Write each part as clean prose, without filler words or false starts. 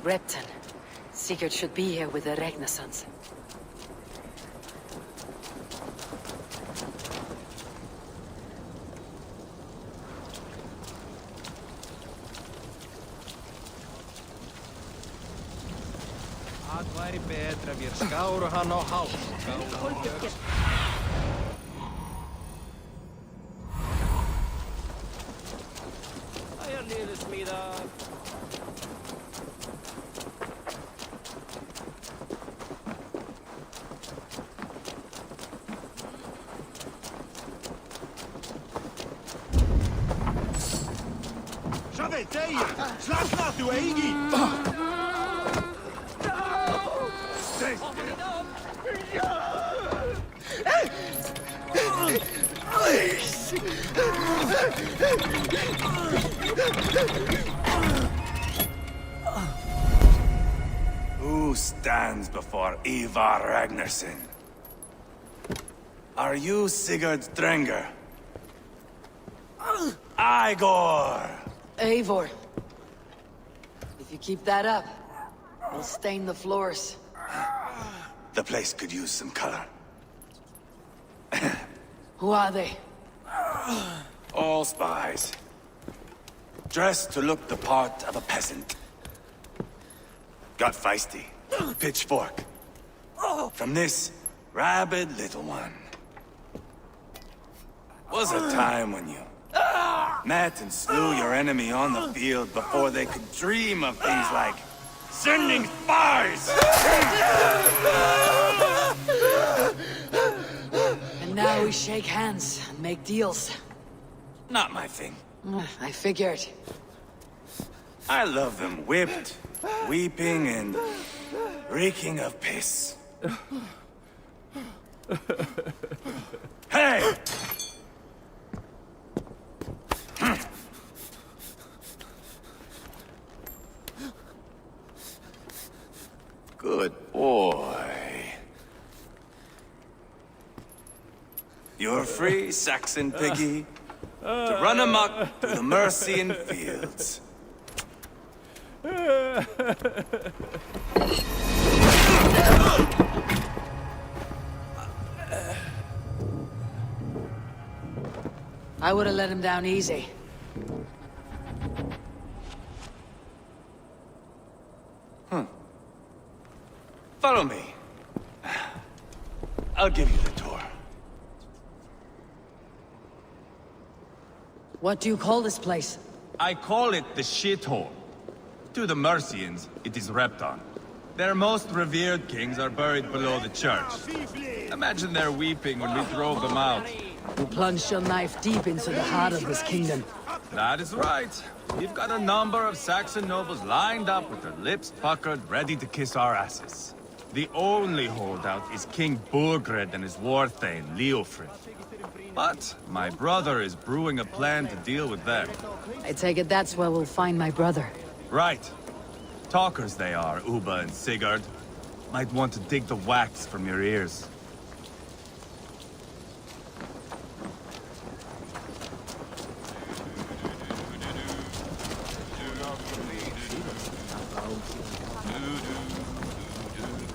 Repton. Sigurd should be here with the Renaissance. Það væri betra ef ég skáru hann á hálf. Það niðursmíða. J'avais taillé! Slaap du Eigi! Who stands before Eivor Ragnarsson? Are you Sigurd's Drenger? Igor! Eivor. If you keep that up, we'll stain the floors. The place could use some color. Who are they? All spies. Dressed to look the part of a peasant. Got feisty. Pitchfork. From this rabid little one. Was a time when you met and slew your enemy on the field before they could dream of things like sending spies! And now we shake hands and make deals. Not my thing. I figured. I love them whipped, weeping, and reeking of piss. Hey! Good boy. You're free, Saxon piggy, to run amok through the Mercian fields. I would have let him down easy. Follow me. I'll give you the tour. What do you call this place? I call it the shithole. To the Mercians, it is Repton. Their most revered kings are buried below the church. Imagine their weeping when we drove them out. You plunged your knife deep into the heart of this kingdom. That is right. We've got a number of Saxon nobles lined up with their lips puckered, ready to kiss our asses. The only holdout is King Burgred and his war thane, Leofrid. But my brother is brewing a plan to deal with them. I take it that's where we'll find my brother. Right. Talkers they are, Uba and Sigurd. Might want to dig the wax from your ears.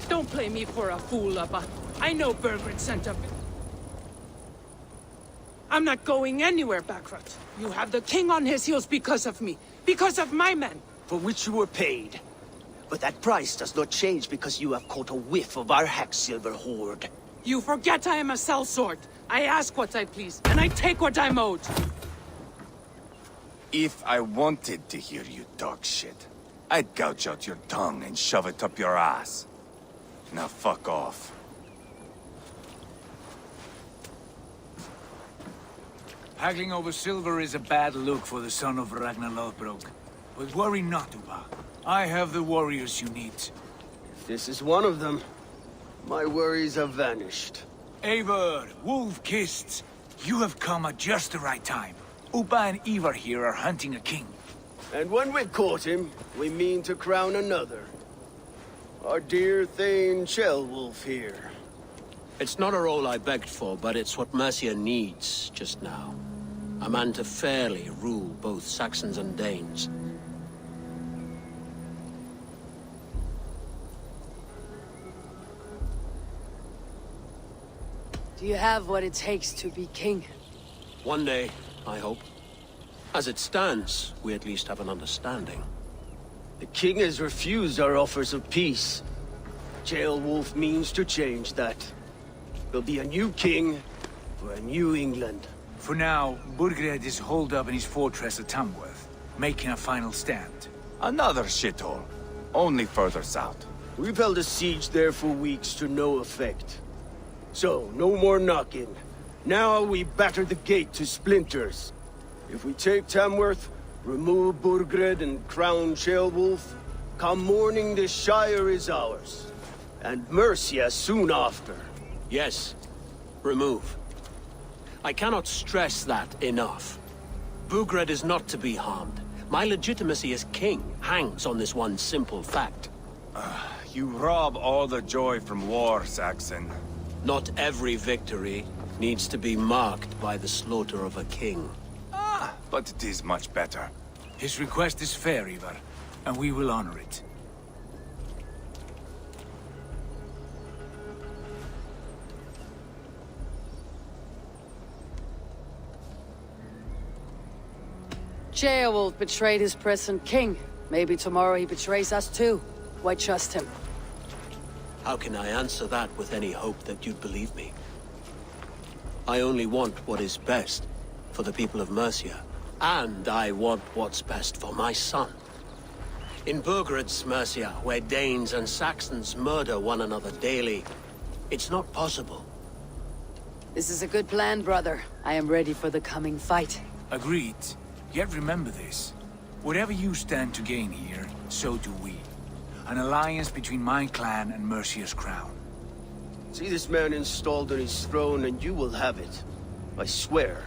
Don't play me for a fool, Abba. I know Burgred sent him. I'm not going anywhere, Backrot. You have the king on his heels because of me. Because of my men. For which you were paid. But that price does not change because you have caught a whiff of our Hacksilver hoard. You forget I am a sellsword. I ask what I please, and I take what I'm owed. If I wanted to hear you talk shit, I'd gouge out your tongue and shove it up your ass. Now fuck off. Haggling over silver is a bad look for the son of Ragnar Lothbrok. But worry not, Uba. I have the warriors you need. This is one of them. My worries have vanished. Eivor, Wolf-Kissed, you have come at just the right time. Uba and Eivor here are hunting a king. And when we've caught him, we mean to crown another. Our dear Thane Shellwolf here. It's not a role I begged for, but it's what Mercia needs just now. A man to fairly rule both Saxons and Danes. Do you have what it takes to be king? One day, I hope. As it stands, we at least have an understanding. The king has refused our offers of peace. Ceolwulf means to change that. There'll be a new king for a new England. For now, Burgred is holed up in his fortress at Tamworth, making a final stand. Another shithole. Only further south. We've held a siege there for weeks to no effect. So, no more knocking. Now we batter the gate to splinters. If we take Tamworth, remove Burgred and crown Ceolwulf, come morning the Shire is ours. And Mercia soon after. Yes, remove. I cannot stress that enough. Burgred is not to be harmed. My legitimacy as king hangs on this one simple fact. You rob all the joy from war, Saxon. Not every victory needs to be marked by the slaughter of a king. But it is much better. His request is fair, Eivor, and we will honor it. Ceolwulf betrayed his present king. Maybe tomorrow he betrays us too. Why trust him? How can I answer that with any hope that you'd believe me? I only want what is best for the people of Mercia. And I want what's best for my son. In Burgred's Mercia, where Danes and Saxons murder one another daily, it's not possible. This is a good plan, brother. I am ready for the coming fight. Agreed. Yet remember this. Whatever you stand to gain here, so do we. An alliance between my clan and Mercia's crown. See this man installed on his throne and you will have it. I swear.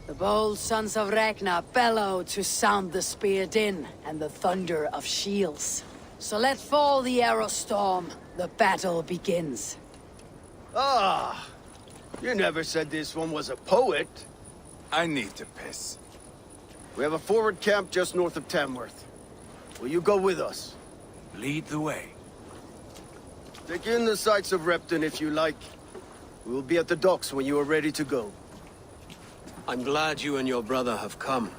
The bold sons of Ragnar bellow to sound the spear din and the thunder of shields. So let fall the arrow storm. The battle begins. Ah! You never said this one was a poet. I need to piss. We have a forward camp just north of Tamworth. Will you go with us? Lead the way. Take in the sights of Repton if you like. We will be at the docks when you are ready to go. I'm glad you and your brother have come,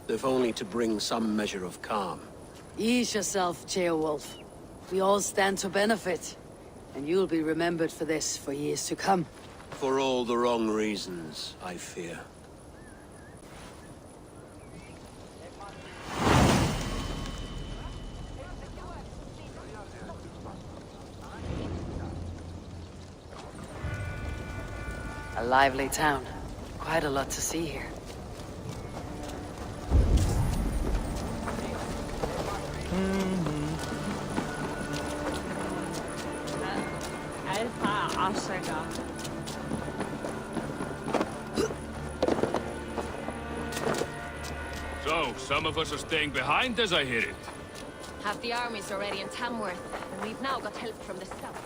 if only to bring some measure of calm. Ease yourself, Ceolwulf. We all stand to benefit, and you'll be remembered for this for years to come. For all the wrong reasons, I fear. A lively town. Quite a lot to see here. So, some of us are staying behind as I hear it. Half the army's already in Tamworth, and we've now got help from the south.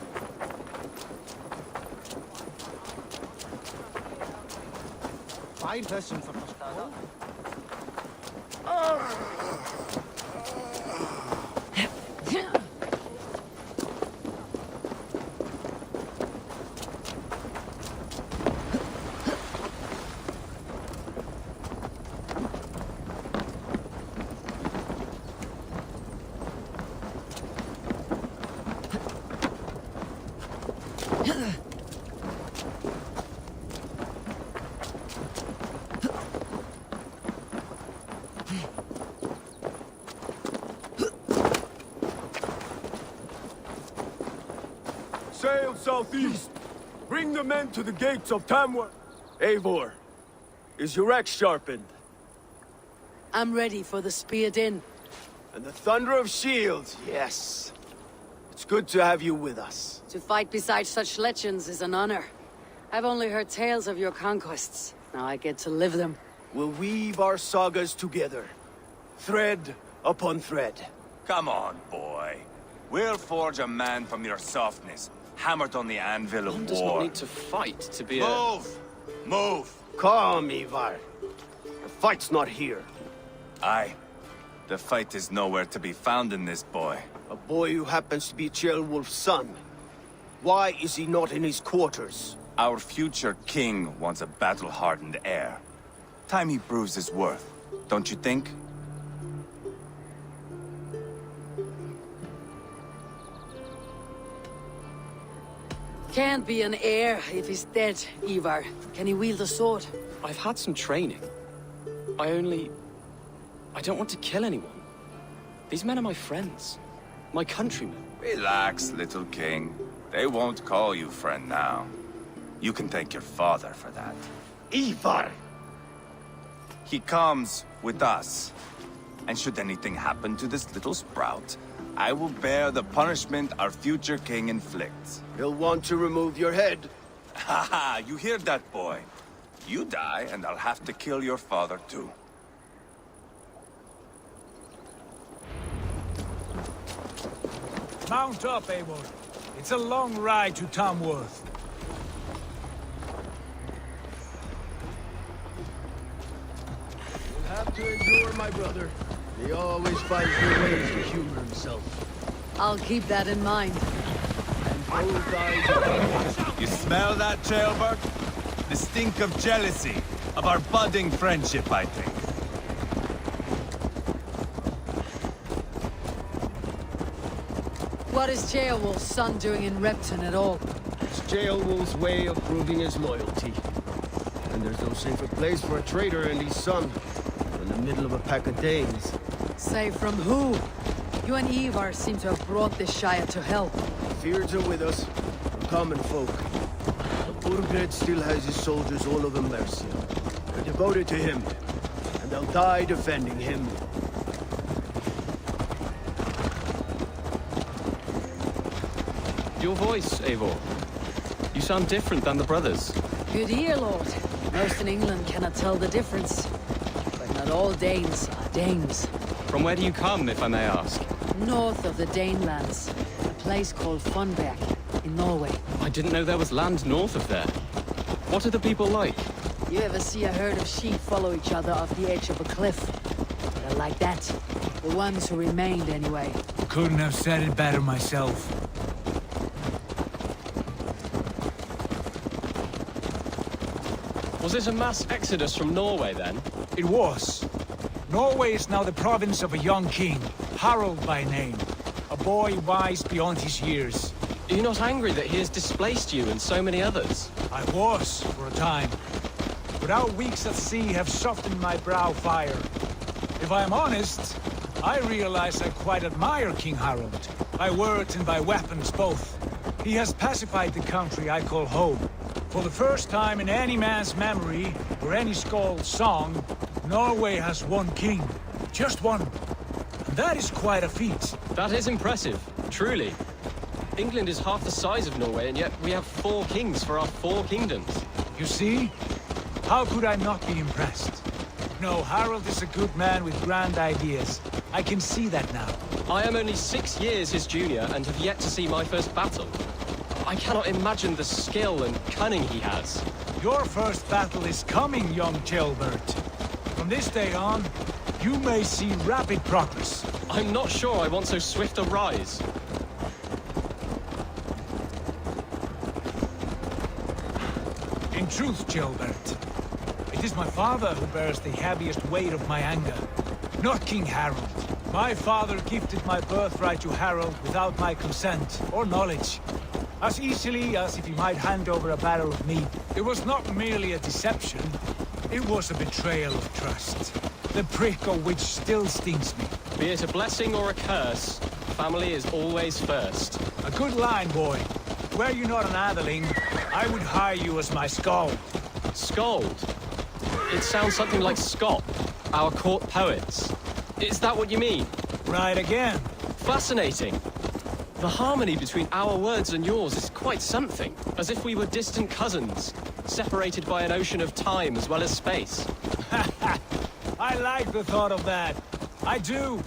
Sail southeast. Bring the men to the gates of Tamworth. Eivor, is your axe sharpened? I'm ready for the spear din. And the thunder of shields, yes. It's good to have you with us. To fight beside such legends is an honor. I've only heard tales of your conquests. Now I get to live them. We'll weave our sagas together. Thread upon thread. Come on, boy. We'll forge a man from your softness, hammered on the anvil of One war. does not need to fight to be a... Move! Move! Calm, Eivor. The fight's not here. Aye. The fight is nowhere to be found in this boy. A boy who happens to be Ceolwulf's son. Why is he not in his quarters? Our future king wants a battle-hardened heir. Time he proves his worth, don't you think? Can't be an heir if he's dead, Eivor. Can he wield a sword? I've had some training. I don't want to kill anyone. These men are my friends. My countrymen. Relax, little king. They won't call you friend now. You can thank your father for that. Eivor! He comes with us. And should anything happen to this little sprout, I will bear the punishment our future king inflicts. He'll want to remove your head. Haha, you hear that, boy? You die, and I'll have to kill your father, too. Mount up, Eivor. It's a long ride to Tamworth. You'll have to endure, my brother. He always finds new ways to humor himself. I'll keep that in mind. And both eyes You smell that, jailbird? The stink of jealousy, of our budding friendship, I think. What is Ceolwulf's son doing in Repton at all? It's Ceolwulf's way of proving his loyalty. And there's no safer place for a traitor and his son in the middle of a pack of Danes. Say from who? You and Eivor seem to have brought this Shire to hell. Fears are with us, the common folk. But Burgred still has his soldiers all over Mercia. They're devoted to him, and they'll die defending him. Your voice, Eivor. You sound different than the brothers. Good ear, Lord. Most in England cannot tell the difference. But not all Danes are Danes. From where do you come, if I may ask? North of the Danelands. A place called Funberg, in Norway. I didn't know there was land north of there. What are the people like? You ever see a herd of sheep follow each other off the edge of a cliff? They're like that. The ones who remained, anyway. Couldn't have said it better myself. Was it a mass exodus from Norway, then? It was. Norway is now the province of a young king, Harald by name. A boy wise beyond his years. Are you not angry that he has displaced you and so many others? I was, for a time. But our weeks at sea have softened my brow fire. If I am honest, I realize I quite admire King Harald. By words and by weapons both. He has pacified the country I call home. For the first time in any man's memory, or any skald's song, Norway has one king. Just one. And that is quite a feat. That is impressive, truly. England is half the size of Norway, and yet we have 4 kings for our 4 kingdoms. You see? How could I not be impressed? No, Harald is a good man with grand ideas. I can see that now. I am only 6 years his junior and have yet to see my first battle. I cannot imagine the skill and cunning he has. Your first battle is coming, young Ceolbert. From this day on, you may see rapid progress. I'm not sure I want so swift a rise. In truth, Ceolbert, it is my father who bears the heaviest weight of my anger, not King Harald. My father gifted my birthright to Harald without my consent or knowledge. As easily as if he might hand over a barrel of meat. It was not merely a deception, it was a betrayal of trust. The prick of which still stings me. Be it a blessing or a curse, family is always first. A good line, boy. Were you not an atheling, I would hire you as my skald. Skald? It sounds something like Scott, our court poets. Is that what you mean? Right again. Fascinating. The harmony between our words and yours is quite something. As if we were distant cousins, separated by an ocean of time as well as space. I like the thought of that. I do.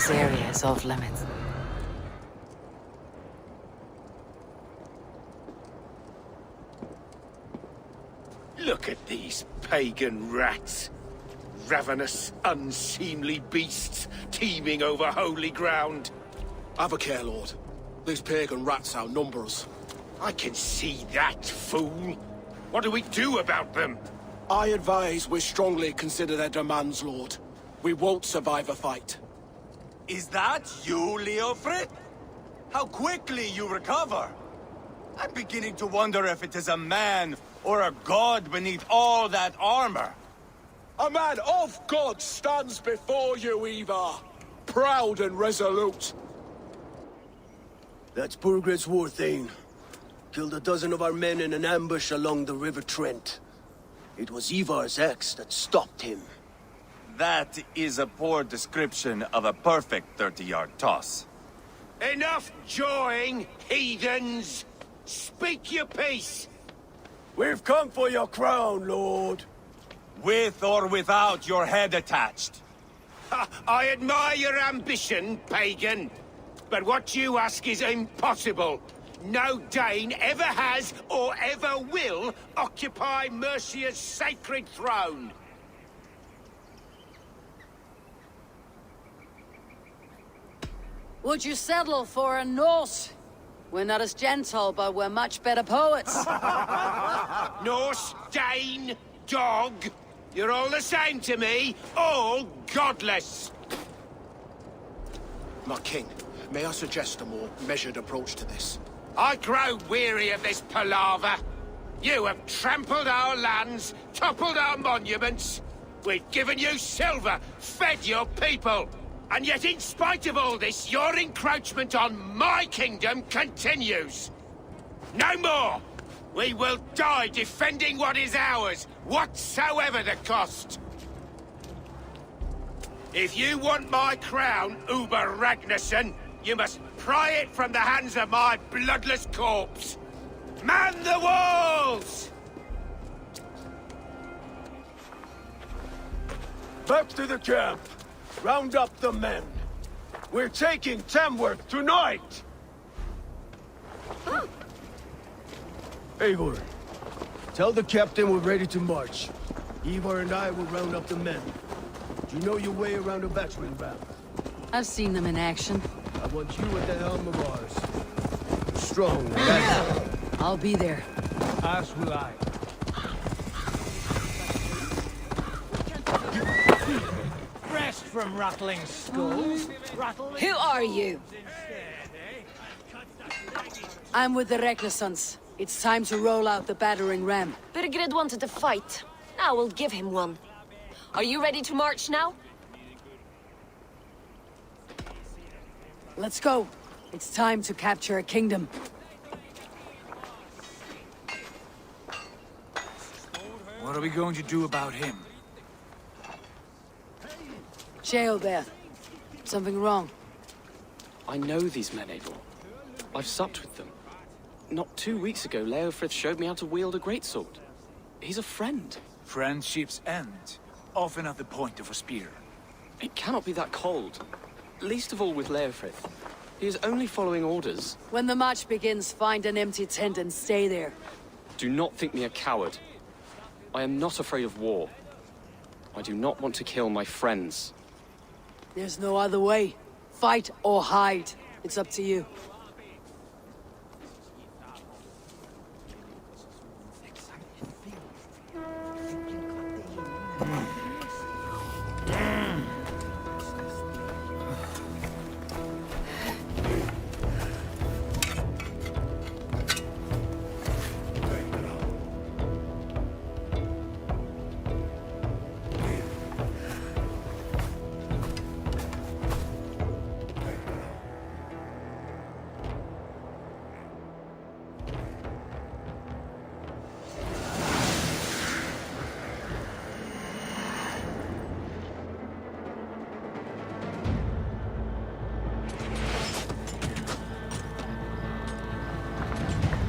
This area is off limits. Look at these pagan rats. Ravenous, unseemly beasts teeming over holy ground. Have a care, Lord. These pagan rats outnumber us. I can see that, fool. What do we do about them? I advise we strongly consider their demands, Lord. We won't survive a fight. Is that you, Leofrid? How quickly you recover! I'm beginning to wonder if it is a man or a god beneath all that armor. A man of God stands before you, Eivor. Proud and resolute. That's Burgred's Warthane. Killed a dozen of our men in an ambush along the River Trent. It was Eivor's axe that stopped him. That is a poor description of a perfect 30-yard toss. Enough jawing, heathens! Speak your piece! We've come for your crown, Lord. With or without your head attached. I admire your ambition, pagan. But what you ask is impossible. No Dane ever has or ever will occupy Mercia's sacred throne. Would you settle for a Norse? We're not as gentle, but we're much better poets. Norse, Dane, dog. You're all the same to me. All godless. My king, may I suggest a more measured approach to this? I grow weary of this palaver. You have trampled our lands, toppled our monuments. We've given you silver, fed your people. And yet, in spite of all this, your encroachment on my kingdom continues. No more! We will die defending what is ours, whatsoever the cost. If you want my crown, Uber Ragnarsson, you must pry it from the hands of my bloodless corpse. Man the walls! Back to the camp. Round up the men. We're taking Tamworth tonight! Eivor, tell the captain we're ready to march. Eivor and I will round up the men. Do you know your way around a battering ram? I've seen them in action. I want you at the helm of ours. Strong, right? I'll be there. As will I. Rest from rattling skulls. Who are you? I'm with the Regnissance. It's time to roll out the battering ram. Burgred wanted to fight. Now we'll give him one. Are you ready to march now? Let's go. It's time to capture a kingdom. What are we going to do about him? Jail there. Something wrong. I know these men, Eivor. I've supped with them. Not 2 weeks ago, Leofrith showed me how to wield a greatsword. He's a friend. Friendships end, often at the point of a spear. It cannot be that cold. Least of all with Leofrith. He is only following orders. When the march begins, find an empty tent and stay there. Do not think me a coward. I am not afraid of war. I do not want to kill my friends. There's no other way. Fight or hide. It's up to you.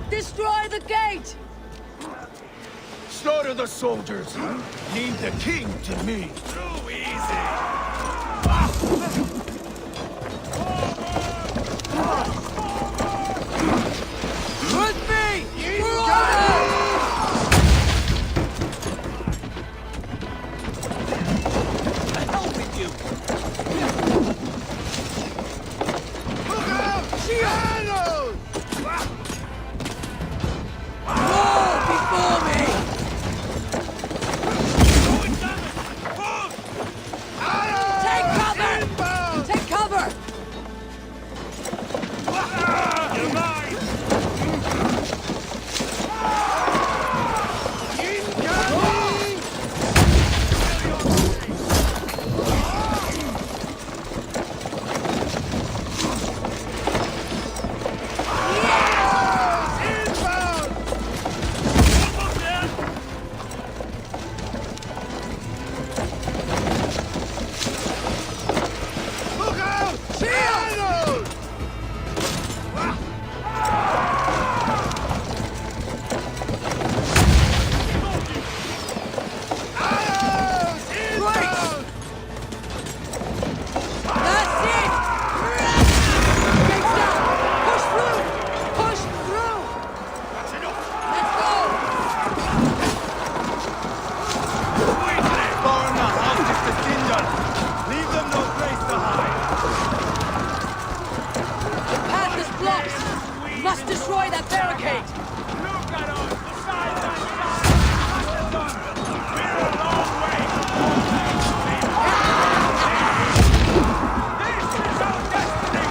Destroy the gate! Slaughter the soldiers! Leave the king to me! Too easy! before me! Take cover! Take cover! You're mine! Must destroy that barricade! Look at us! The size and we're a long way This is our destiny!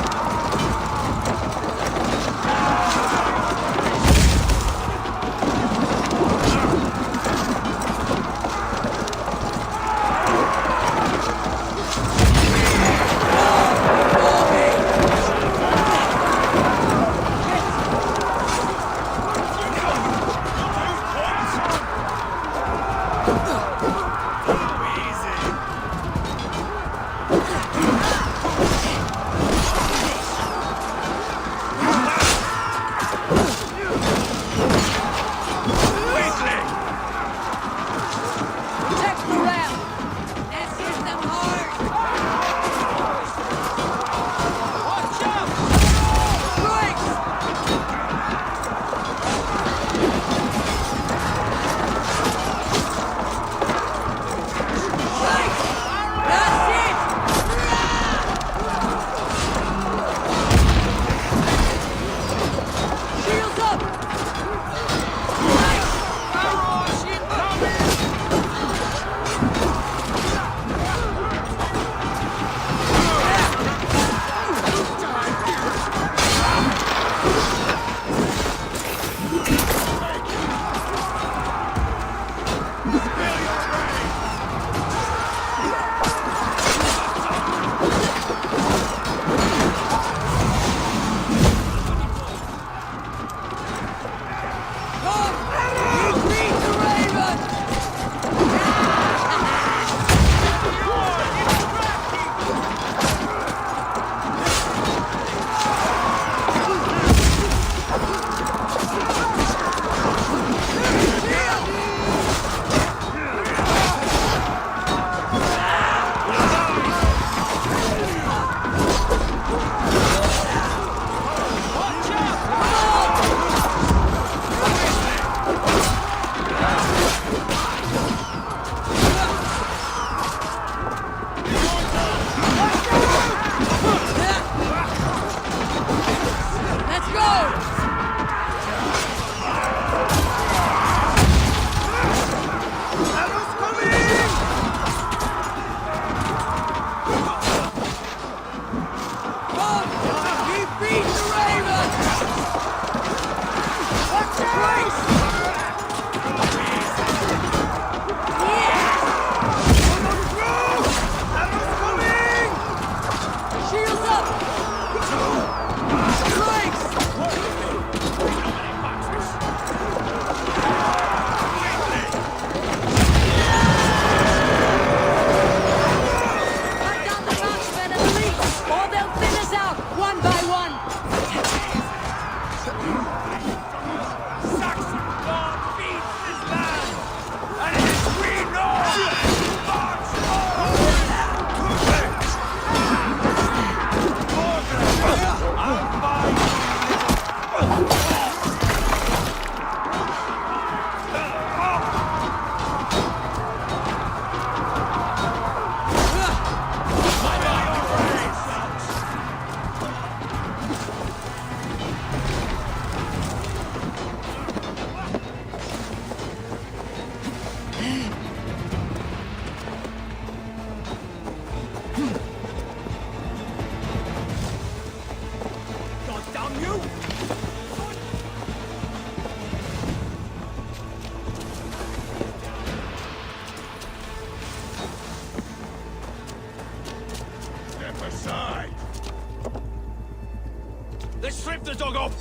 Let's strip the dog off!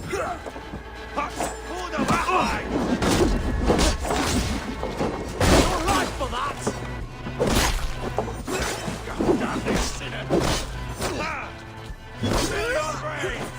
You're right for that! Damn this sinner! Fill your brains!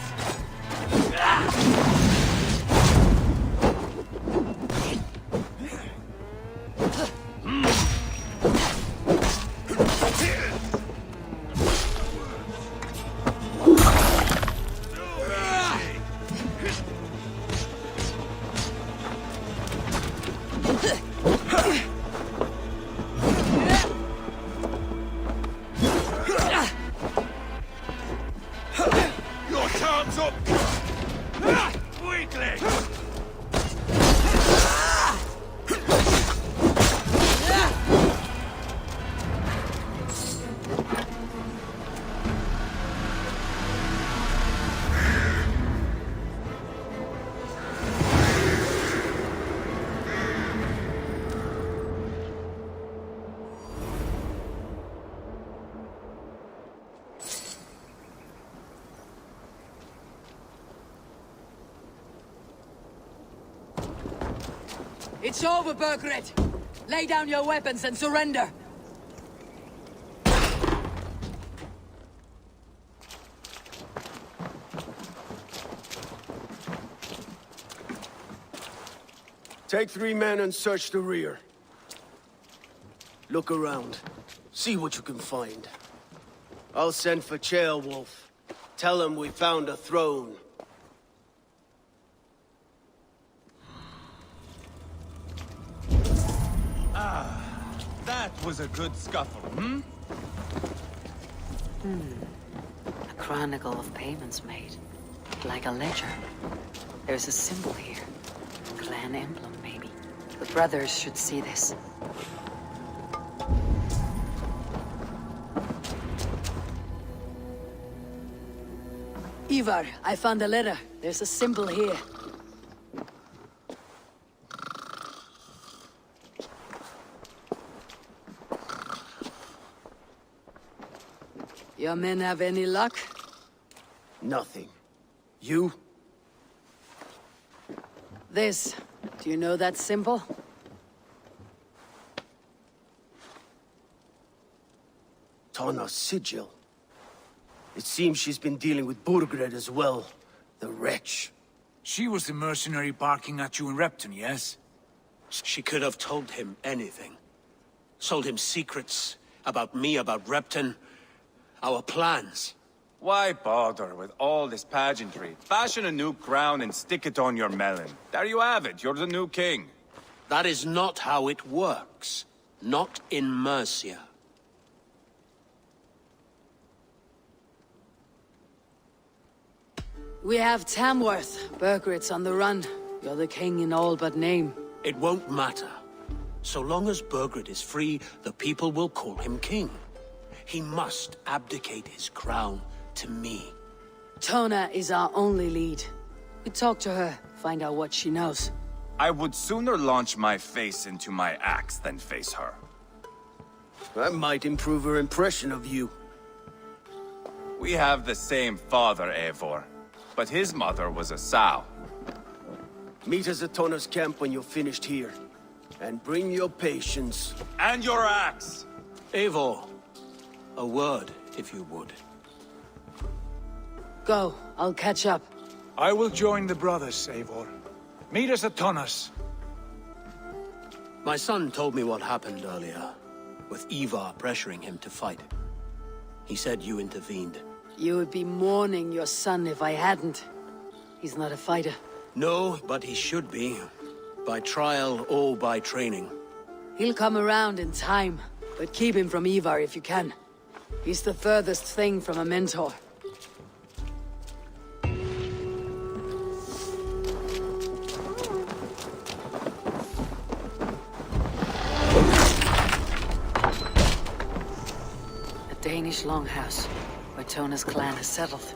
Your time's up! Weakling! It's over, Burgred! Lay down your weapons and surrender! Take 3 men and search the rear. Look around. See what you can find. I'll send for Ceolwulf. Tell him we found a throne. That was a good scuffle, hmm? A chronicle of payments made. Like a ledger. There's a symbol here. Clan emblem, maybe. The brothers should see this. Eivor, I found a letter. There's a symbol here. Your men have any luck? Nothing. You? This. Do you know that symbol? Tana's sigil. It seems she's been dealing with Burgred as well. The wretch. She was the mercenary barking at you in Repton, yes? She could have told him anything. Sold him secrets about me, about Repton, our plans. Why bother with all this pageantry? Fashion a new crown and stick it on your melon. There you have it, you're the new king. That is not how it works. Not in Mercia. We have Tamworth. Burgred's on the run. You're the king in all but name. It won't matter. So long as Burgred is free, the people will call him king. He must abdicate his crown to me. Tona is our only lead. We talk to her, find out what she knows. I would sooner launch my face into my axe than face her. That might improve her impression of you. We have the same father, Eivor. But his mother was a sow. Meet us at Tona's camp when you're finished here. And bring your patience. And your axe! Eivor, a word, if you would. Go, I'll catch up. I will join the brothers, Eivor. Meet us at Tonas. My son told me what happened earlier, with Eivor pressuring him to fight. He said you intervened. You would be mourning your son if I hadn't. He's not a fighter. No, but he should be. By trial or by training. He'll come around in time, but keep him from Eivor if you can. He's the furthest thing from a mentor. A Danish longhouse, where Tona's clan has settled.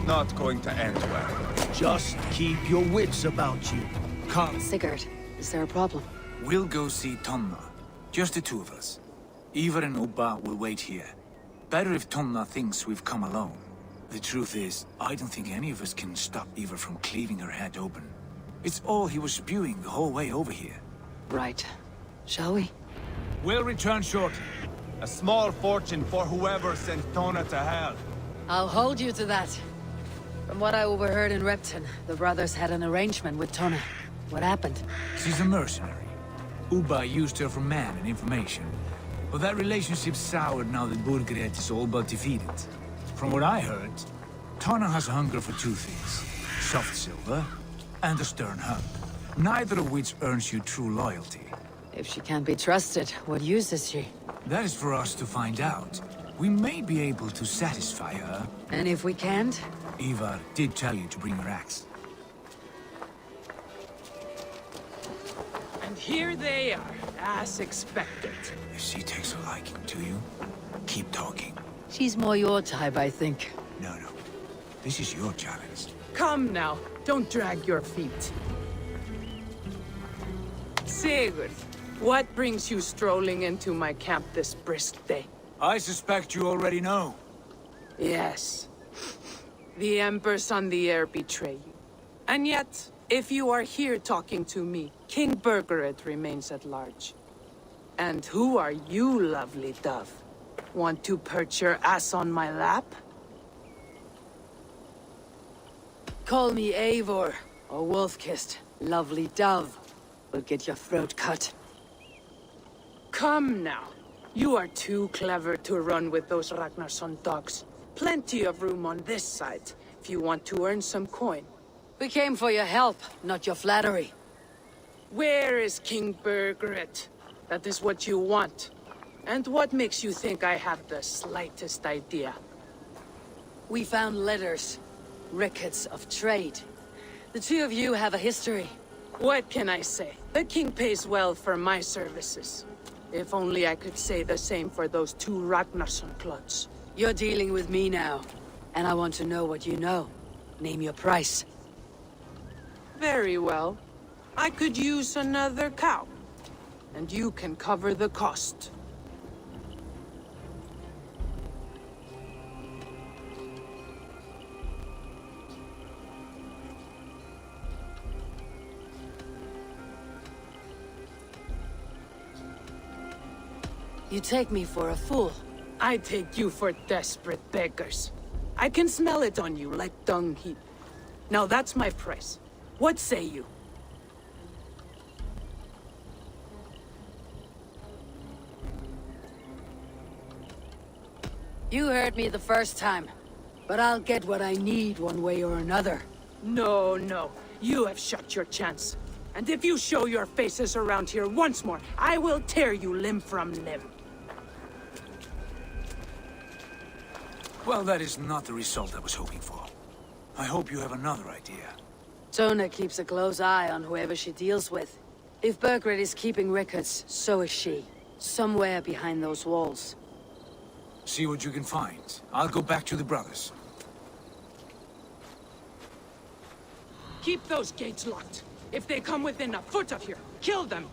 Not going to end well. Just keep your wits about you. Come. Sigurd, is there a problem? We'll go see Tomna. Just the two of us. Eivor and Ubba will wait here. Better if Tomna thinks we've come alone. The truth is, I don't think any of us can stop Eivor from cleaving her head open. It's all he was spewing the whole way over here. Right. Shall we? We'll return shortly. A small fortune for whoever sent Tona to hell. I'll hold you to that. From what I overheard in Repton, the brothers had an arrangement with Tona. What happened? She's a mercenary. Ubba used her for man and information. But that relationship soured now that Burgred is all but defeated. From what I heard, Tona has a hunger for two things. Soft silver and a stern hug. Neither of which earns you true loyalty. If she can't be trusted, what use is she? That is for us to find out. We may be able to satisfy her. And if we can't? Eivor did tell you to bring her axe. And here they are, as expected. If she takes a liking to you, keep talking. She's more your type, I think. No. This is your challenge. Come now, don't drag your feet. Sigurd, what brings you strolling into my camp this brisk day? I suspect you already know. Yes. The Embers on the air betray you. And yet, if you are here talking to me, King Burgred remains at large. And who are you, lovely dove? Want to perch your ass on my lap? Call me Eivor, or Wolf-Kissed. Lovely dove. Will get your throat cut. Come now. You are too clever to run with those Ragnarsson dogs. Plenty of room on this side, if you want to earn some coin. We came for your help, not your flattery. Where is King Burgred? That is what you want. And what makes you think I have the slightest idea? We found letters. Records of trade. The two of you have a history. What can I say? The king pays well for my services. If only I could say the same for those two Ragnarsson clods. You're dealing with me now, and I want to know what you know. Name your price. Very well. I could use another cow. And you can cover the cost. You take me for a fool. I take you for desperate beggars. I can smell it on you like dung heap. Now that's my price. What say you? You heard me the first time, but I'll get what I need one way or another. No. You have shot your chance. And if you show your faces around here once more, I will tear you limb from limb. Well, that is not the result I was hoping for. I hope you have another idea. Tona keeps a close eye on whoever she deals with. If Burgred is keeping records, so is she. Somewhere behind those walls. See what you can find. I'll go back to the brothers. Keep those gates locked. If they come within a foot of here, kill them!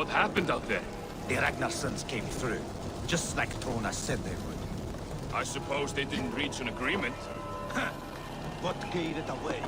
What happened out there? The Ragnarsons came through, just like Tona said they would. I suppose they didn't reach an agreement. What gave it away?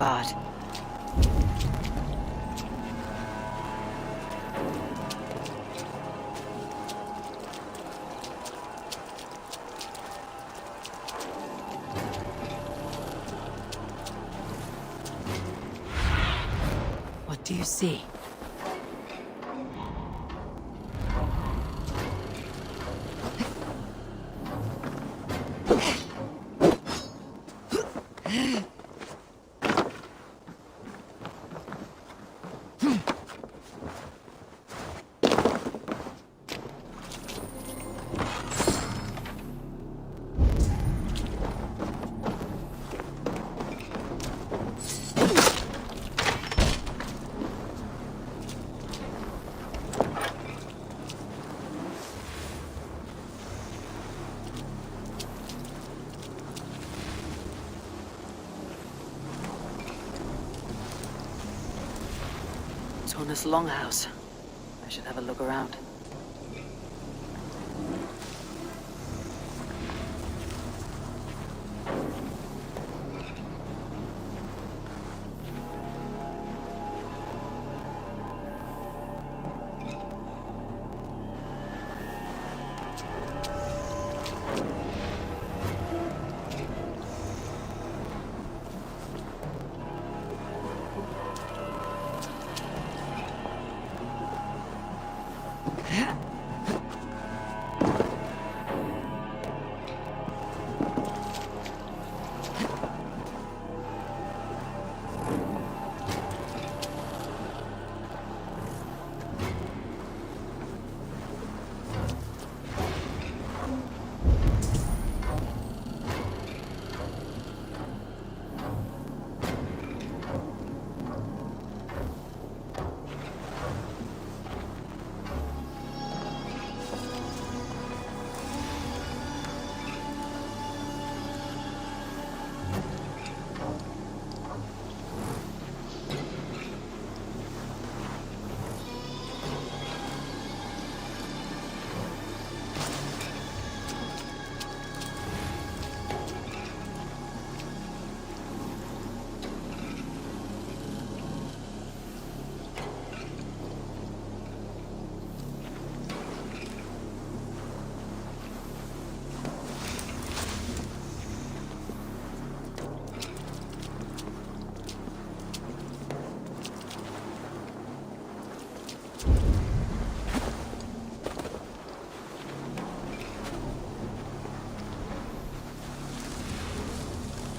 barred. Do you see? Tona's longhouse. I should have a look around.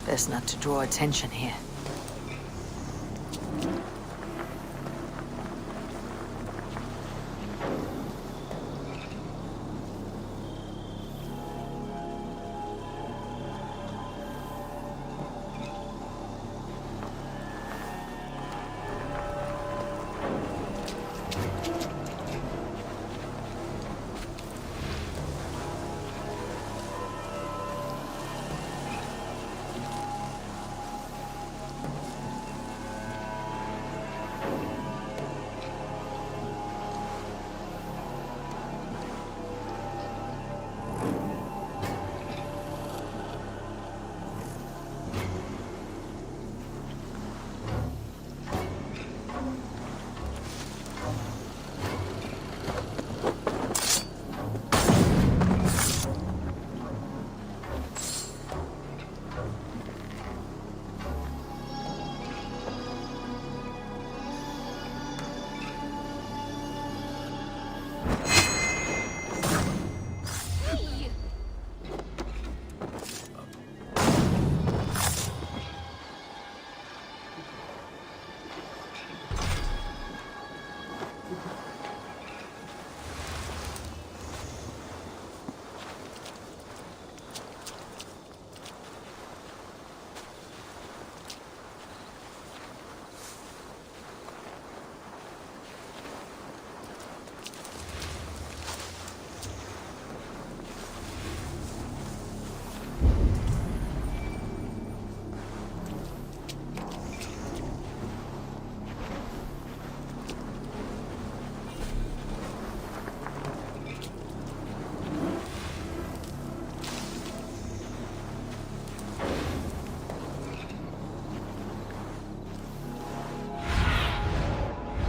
Best not to draw attention here.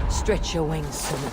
Stretch your wings, Suna.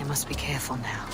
Must be careful now.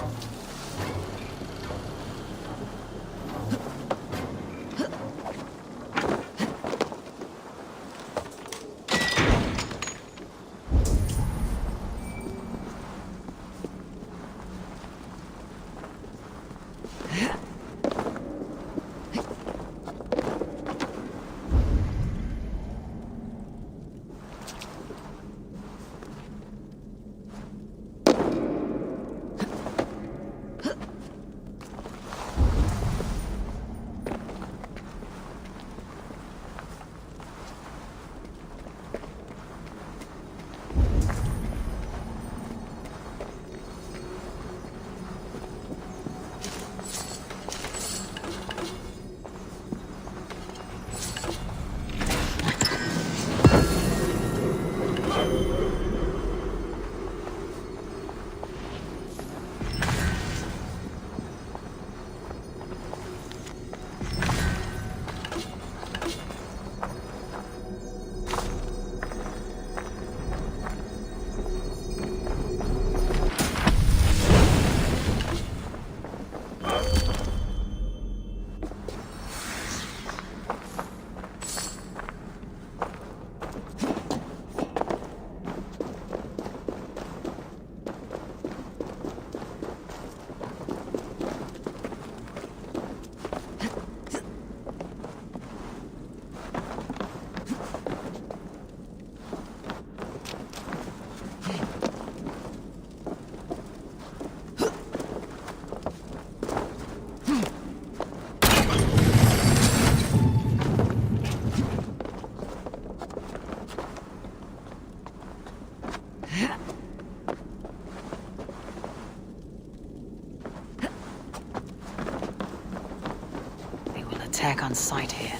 Attack on sight here.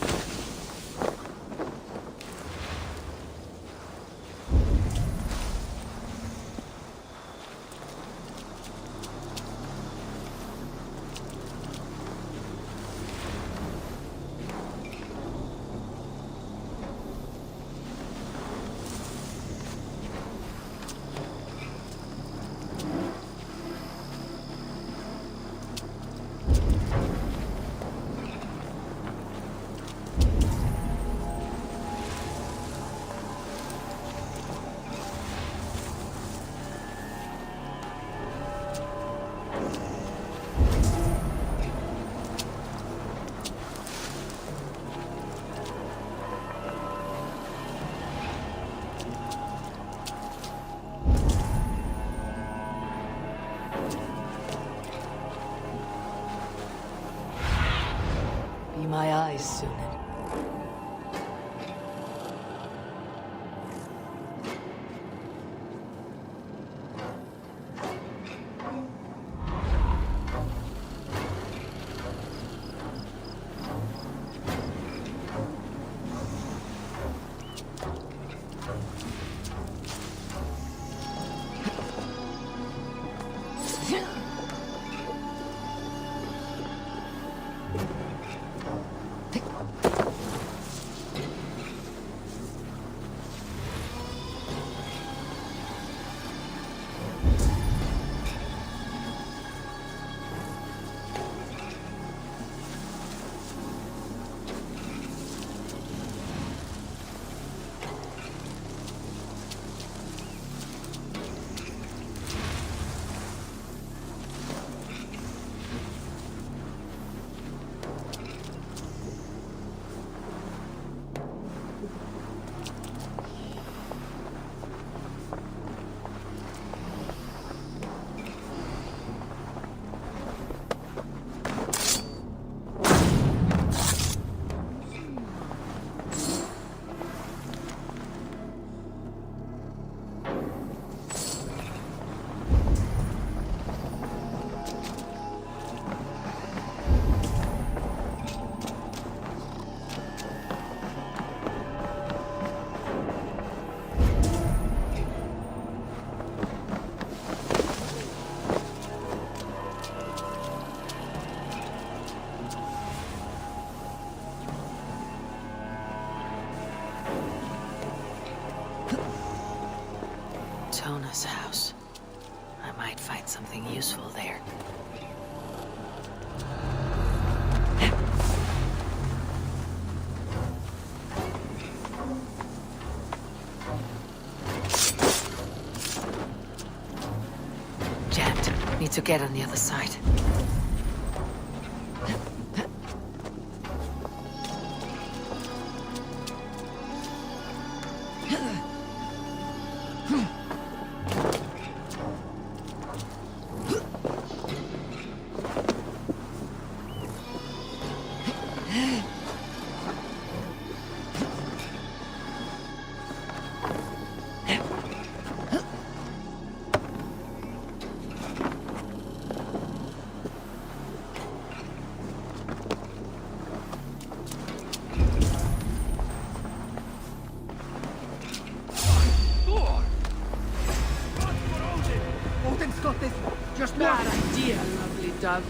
Tona's house. I might find something useful there. Jammed. Need to get on the other side. Bad idea, lovely dove.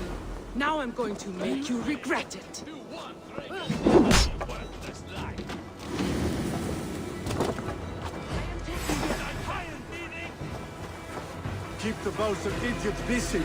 Now I'm going to make you regret it. Keep the bosun idiot busy.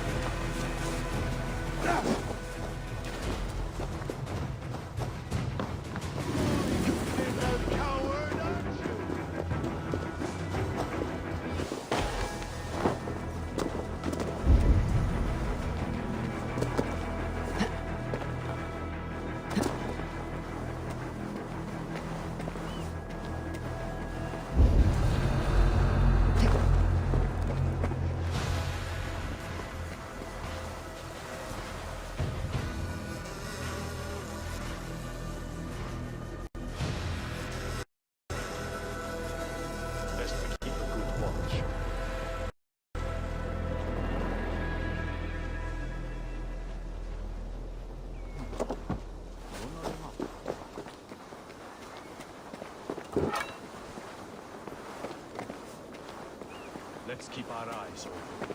Let's keep our eyes open.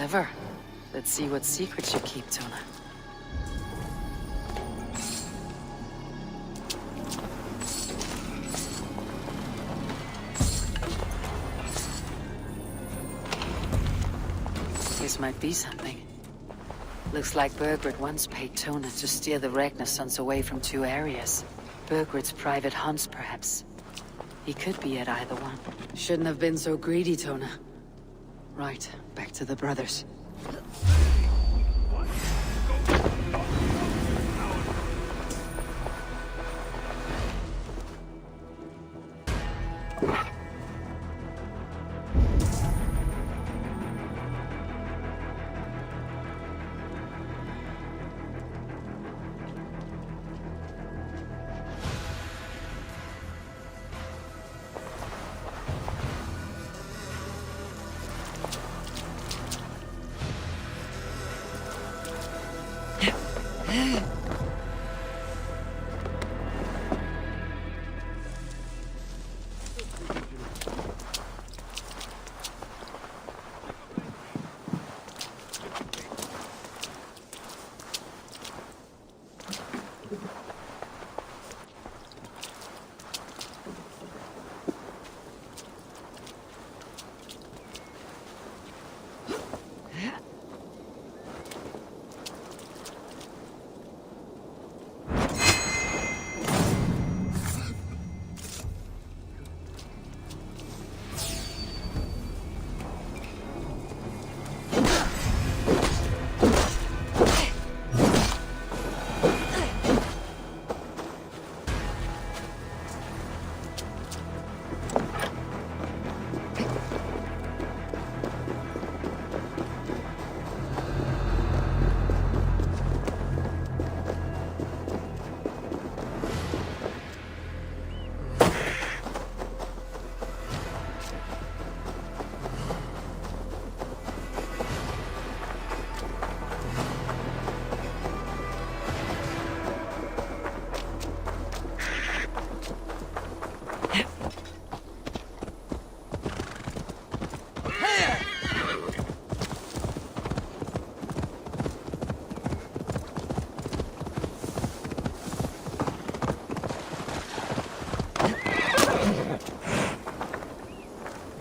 Clever. Let's see what secrets you keep, Tona. This might be something. Looks like Burgred once paid Tona to steer the Renaissance away from two areas. Burgred's private hunts, perhaps. He could be at either one. Shouldn't have been so greedy, Tona. Right, back to the brothers.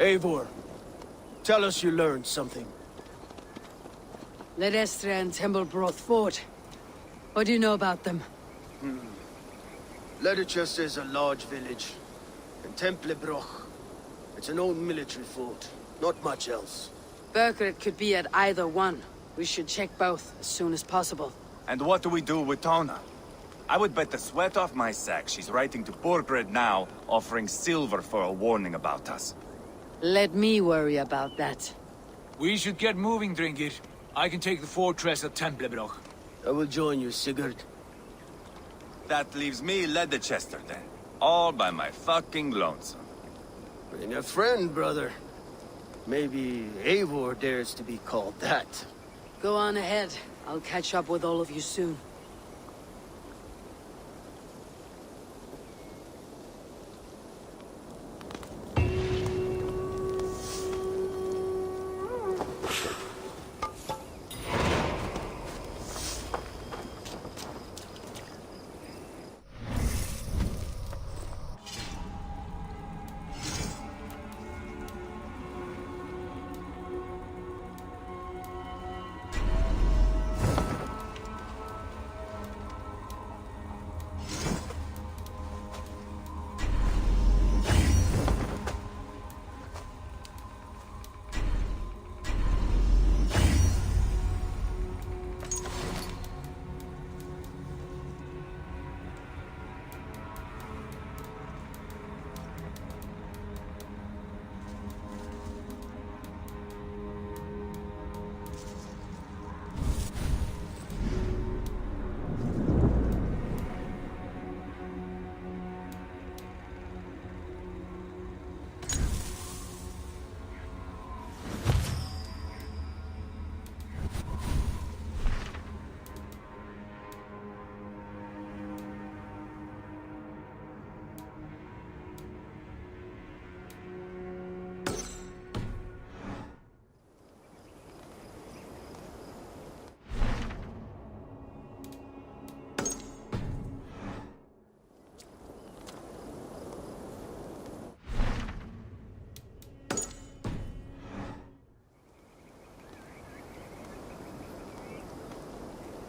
Eivor, tell us you learned something. Ledestra and Tempelbroth fought. What do you know about them? Ledechester is a large village. And Tempelbroch, it's an old military fort. Not much else. Burgred could be at either one. We should check both as soon as possible. And what do we do with Tona? I would bet the sweat off my sack she's writing to Borgred now, offering silver for a warning about us. Let me worry about that. We should get moving, Drinkit. I can take the fortress of Tempelbroch. I will join you, Sigurd. That leaves me Ledechester then. All by my fucking lonesome. Bring a friend, brother. Maybe Eivor dares to be called that. Go on ahead. I'll catch up with all of you soon.